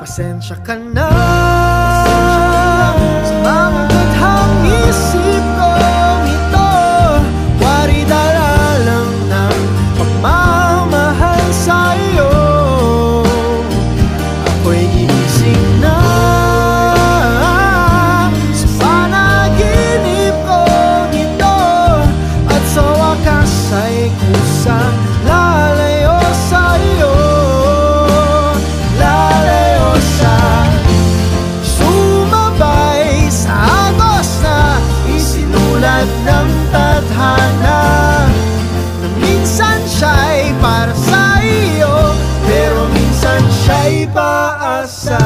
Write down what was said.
Pasensya ka na sa mga gadhang isip kong ito. Wari dala lang ng pagmamahal sa'yo. Ako'y gigising na sa panaginip kong ito, at sa wakas ay kusang lalayo sa'yo. Ng tadhana na minsan siya'y para sa iyo, pero minsan siya'y paasa.